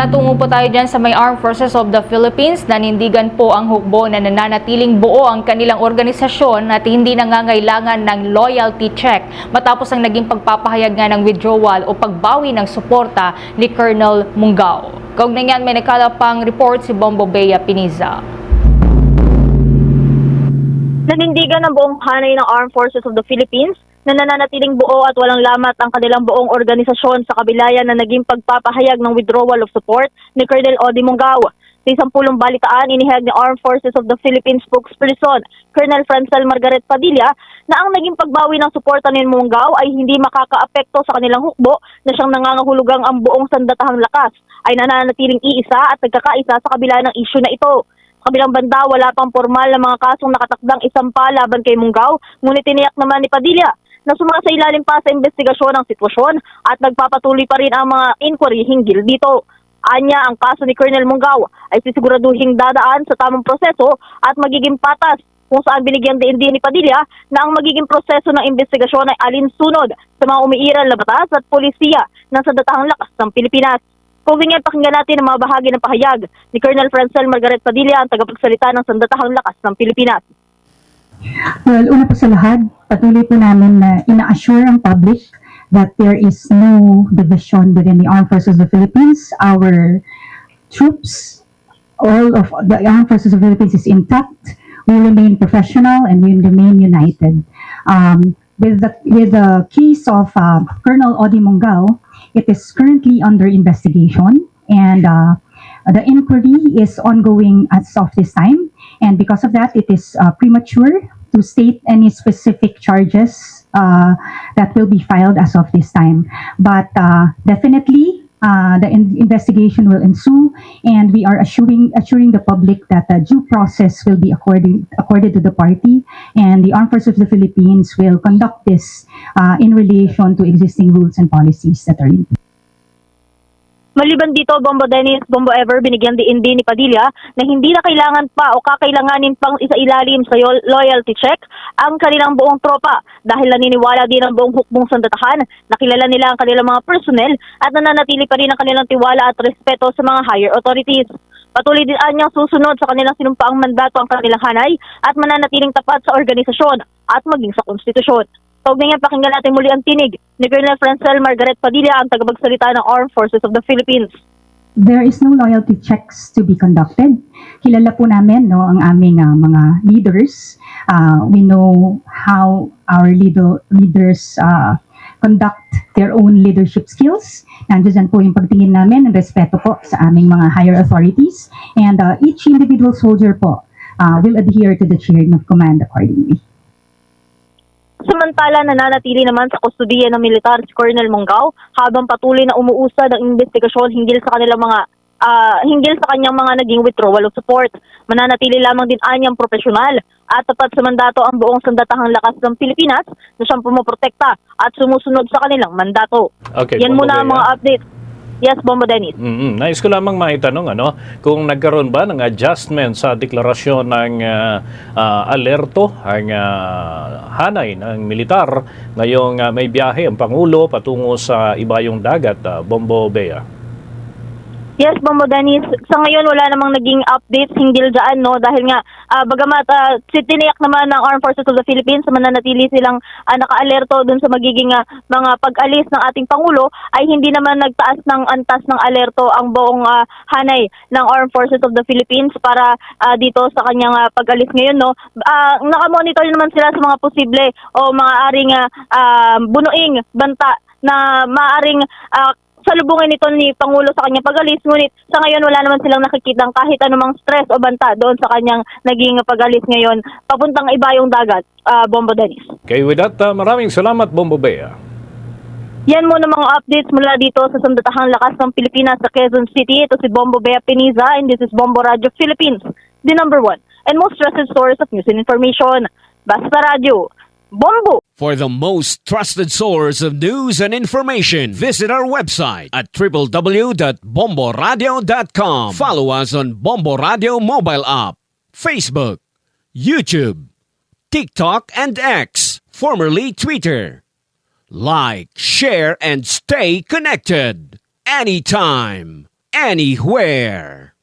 Natungo po tayo dyan sa may Armed Forces of the Philippines. Nanindigan po ang hukbo na nananatiling buo ang kanilang organisasyon at hindi nangangailangan ng loyalty check matapos ang naging pagpapahayag nga ng withdrawal o pagbawi ng suporta ni Colonel Mungao. Kaugnay niyan, may nakalapang report si Bombo Bea Piniza. Nanindigan ng buong hanay ng Armed Forces of the Philippines na nananatiling buo at walang lamat ang kanilang buong organisasyon sa kabilayan na naging pagpapahayag ng withdrawal of support ni Colonel Odi Mungao. Sa isang pulong balitaan, inihayag ni Armed Forces of the Philippines spokesperson, Colonel Francel Margaret Padilla, na ang naging pagbawi ng suporta ni Mungao ay hindi makakaapekto sa kanilang hukbo na siyang nangangahulugang ang buong sandatahang lakas ay nananatiling iisa at nagkakaisa sa kabila ng isyu na ito. Sa kabilang banda, wala pang formal na mga kasong nakatakdang isampa laban kay Mungao, ngunit tiniyak naman ni Padilla na sumasailalim pa sa investigasyon ng sitwasyon at nagpapatuloy pa rin ang mga inquiry hinggil dito. Anya, ang kaso ni Colonel Mungao ay sisiguraduhing dadaan sa tamang proseso at magiging patas kung saan binigyan din ni Padilla na ang magiging proseso ng investigasyon ay alinsunod sa mga umiiral na batas at polisiya ng sandatahang lakas ng Pilipinas. Kung ganyan, pakinggan natin ang mga bahagi ng pahayag ni Colonel Francel Margaret Padilla, ang tagapagsalita ng sandatahang lakas ng Pilipinas. Well, una po sa lahat, patuloy po namin na ina-assure ang public that there is no division within the Armed Forces of the Philippines. Our troops, all of the Armed Forces of the Philippines is intact. We remain professional and we remain united. With the case of Colonel Odi Mungao, it is currently under investigation and the inquiry is ongoing as of this time, and because of that, it is premature to state any specific charges that will be filed as of this time. But definitely, the investigation will ensue, and we are assuring the public that due process will be accorded to the party, and the Armed Forces of the Philippines will conduct this in relation to existing rules and policies that are in place. Maliban dito, Bombo Dennis, Bombo Ever, binigyan din ni Padilla na hindi na kailangan pa o kakailanganin pang isailalim sa loyalty check ang kanilang buong tropa dahil naniniwala din ang buong hukbong sandatahan na kilala nila ang kanilang mga personnel at nananatili pa rin ang kanilang tiwala at respeto sa mga higher authorities. Patuloy din anyang susunod sa kanilang sinumpaang mandato ang kanilang hanay at mananatiling tapat sa organisasyon at maging sa konstitusyon. Kaugnay niyan, pakinggan natin muli ang tinig ni Colonel Francel Margaret Padilla, ang tagapagsalita ng Armed Forces of the Philippines. There is no loyalty checks to be conducted. Kilala po namin ang aming mga leaders. We know how our leaders conduct their own leadership skills. Nandiyan po yung pagtingin namin ng respeto po sa aming mga higher authorities. And each individual soldier po will adhere to the chain of command accordingly. Samantala, nananatili naman sa kustudiya ng militar si Colonel Mungao habang patuloy na umuusad ang investigasyon hinggil sa kanyang mga naging withdrawal of support. Mananatili lamang din anyang profesional at tapat sa mandato ang buong sandatahang lakas ng Pilipinas na siyang pumoprotekta at sumusunod sa kanilang mandato. Okay, yan muna ang mga update. Yes, Bombo Dennis. Nais ko lamang maitanong kung nagkaroon ba ng adjustment sa deklarasyon ng alerto ang hanay ng militar ngayong may biyahe ang Pangulo patungo sa ibayong dagat, Bombo Bea. Yes, Bombo Dennis. Sa ngayon, wala namang naging updates hinggil dyan, dahil nga, bagamat tiniyak naman ng Armed Forces of the Philippines, mananatili silang naka-alerto dun sa magiging mga pag-alis ng ating Pangulo, ay hindi naman nagtaas ng antas ng alerto ang buong hanay ng Armed Forces of the Philippines para dito sa kanyang pag-alis ngayon. Nakamonitor naman sila sa mga posible o maaaring bunuing banta na maaaring salubungin nito ni Pangulo sa kanyang pag-alis, ngunit sa ngayon wala naman silang nakikitang kahit anumang stress o banta doon sa kanyang naging pag-alis ngayon papuntang ibayong dagat, Bombo Dennis. Okay, with that, maraming salamat, Bombo Bea. Yan muna mga updates mula dito sa sandatahang lakas ng Pilipinas sa Quezon City. Ito si Bombo Bea Piniza and this is Bombo Radio Philippines, the #1 and most trusted source of news and information. Basta Radio, Bombo! For the most trusted source of news and information, visit our website at www.bomboradio.com. Follow us on Bombo Radio mobile app, Facebook, YouTube, TikTok, and X, formerly Twitter. Like, share, and stay connected anytime. anywhere.